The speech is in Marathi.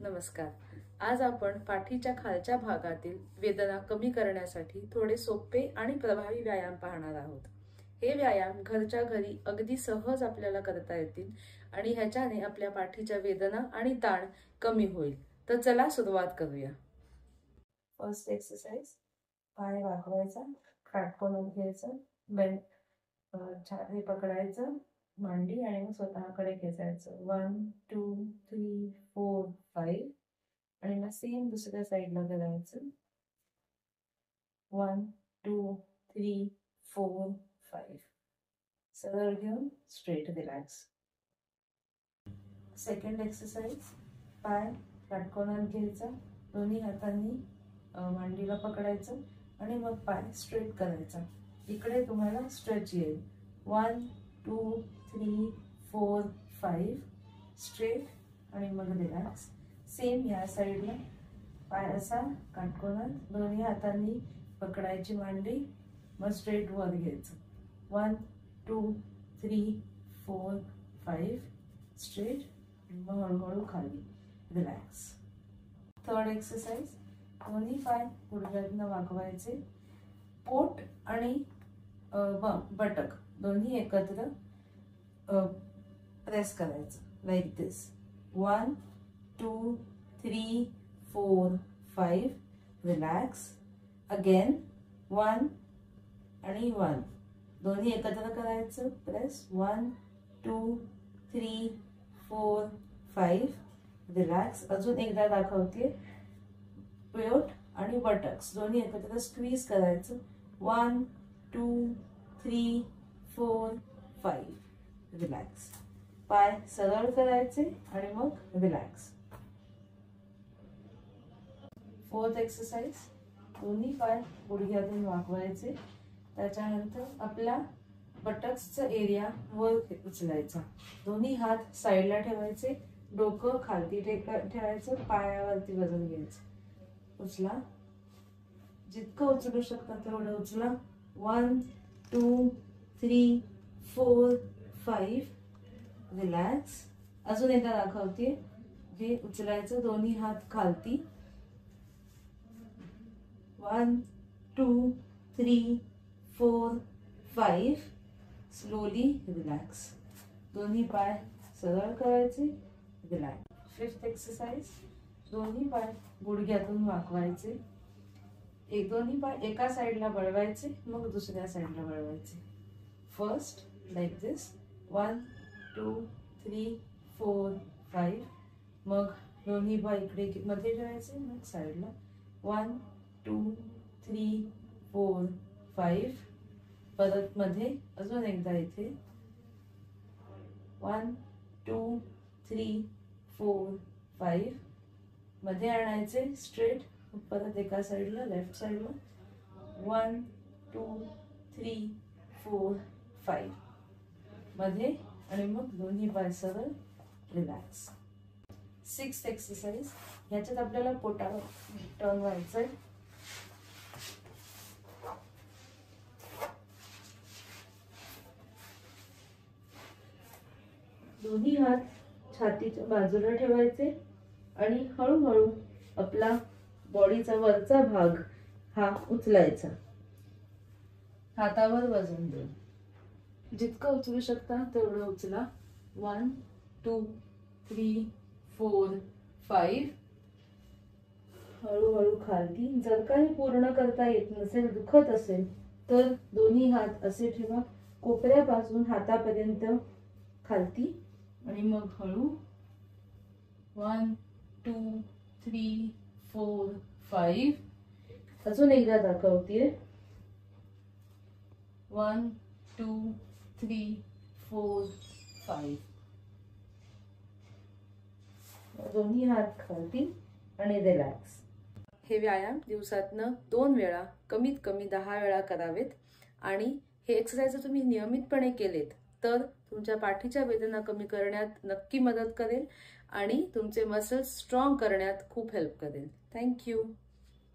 नमस्कार। आज आपण पाठीच्या खालच्या भागातील वेदना कमी करण्यासाठी थोडे सोपे आणि प्रभावी व्यायाम पाहणार आहोत। हे व्यायाम घरच्या घरी अगदी सहज आपल्याला करता येतील आणि ह्याच्याने आपल्या पाठीच्या वेदना आणि ताण कमी होईल। तर चला सुरुवात करूया। फर्स्ट एक्सरसाइज, पाय वाकवायचा, काटकोन घ्यायचं, बेंड छाती पकडायचं, मांडी आणि मग स्वतःकडे खेचायचं। 1 2 3 4 5 आणि मग सेम दुसऱ्या साइडला करायचं। 1 2 3 4 5 सरळ घेऊन स्ट्रेट रिलॅक्स। सेकंड एक्सरसाइज, पाय काटकोनात घ्यायचा, दोन्ही हातांनी मांडीला पकडायचं आणि मग पाय स्ट्रेट करायचा। इकडे तुम्हाला स्ट्रेच येईल। 1 2 3 4 5 स्ट्रेट आणि मग रिलॅक्स। सेम या साइडला पाय असा काटकोनात, दोन्ही हातांनी पकडायची मांडी, मग स्ट्रेट वर घ्यायचं। 1 2 3 4 5 स्ट्रेट आणि मग हळूहळू खाली रिलॅक्स। थर्ड एक्सरसाइज, दोन्ही पाय गुडघ्यातनं वाकवायचे, पोट आणि बटक दोन्ही एकत्र प्रेस करायचं लाईक दिस। 1 2 3 4 5 रिलॅक्स। अगेन 1 आणि 1 दोन्ही एकत्र करायचं, प्रेस। 1 2 3 4 5 रिलॅक्स। अजून एकदा दाखवते, पोट आणि बटक्स दोन्ही एकत्र स्क्वीज करायचं। 1 2 3 4 5 रिलॅक्स। पाय सरळ करायचे आणि मग रिलॅक्स। फोर्थ एक्सरसाइज, दोन्ही पाय गुडघ्यातून वाकवायचे, त्याच्यानंतर आपला बटक्सचा एरिया वर उचलायचा, दोन्ही हात साइडला ठेवायचे, डोकं खालती ठेवायचं, पायावरती वजन घ्यायचं। उचला, जितकं उचलू शकता तेवढं उचला। 1 2 3 4 5 रिलॅक्स। अजून एकदा दाखवते, हे उचलायचं, दोन्ही हात खालती। 1 2 3 4 5 स्लोली रिलॅक्स। दोन्ही पाय सरळ करायचे, रिलॅक्स। फिफ्थ एक्सरसाइज, दोन्ही पाय गुडघ्यातून वाकवायचे, दोन्ही पाय एका साइडला वळवायचे, मग दुसऱ्या साइडला वळवायचे। फर्स्ट लाईक दिस, 1 2 3 4 5 मग दोन्ही पाय इकडे मध्ये ठेवायचे, मग साइडला 1 2 3 4 5 परत मध्ये, अजून एकदा इथे 1 2 3 4 5 मध्ये आणायचे स्ट्रेट, परत एका साइडला लेफ्ट साइडला 1 2 3 4 5 मध्ये आणि मग दोन्ही पाय सरळ रिलॅक्स। सिक्स्थ एक्सरसाइज, ह्याच्यात आपल्याला पोटावर टर्न व्हायचंय। दोन्ही हात छातीच्या बाजूला ठेवायचे आणि हळूहळू आपला बॉडीचा वरचा भाग हा उचलायचा, हातावर वजन देऊन। जितकं उचलू शकता तेवढं उचला। 1 2 3 4 5 हळूहळू खाली। जर काही पूर्ण करता येत नसेल, दुखत असेल, तर दोन्ही हात असे ठेवा, कोपऱ्यापासून हातापर्यंत खालती आणि मग हळू 1 2 3 4 5 अजून एकदा दाखवते, 1 2 3 4 5 दोन्ही हात खालती आणि रिलॅक्स। हे व्यायाम दिवसातनं 2 वेळा, कमीत कमी 10 वेळा करावेत आणि हे एक्सरसाइज तुम्ही नियमितपणे केलेत तर तुमच्या पाठीच्या वेदना कमी करण्यात नक्की मदत करेल आणि तुमचे मसल्स स्ट्रॉंग करण्यात खूप हेल्प करेल। Thank you.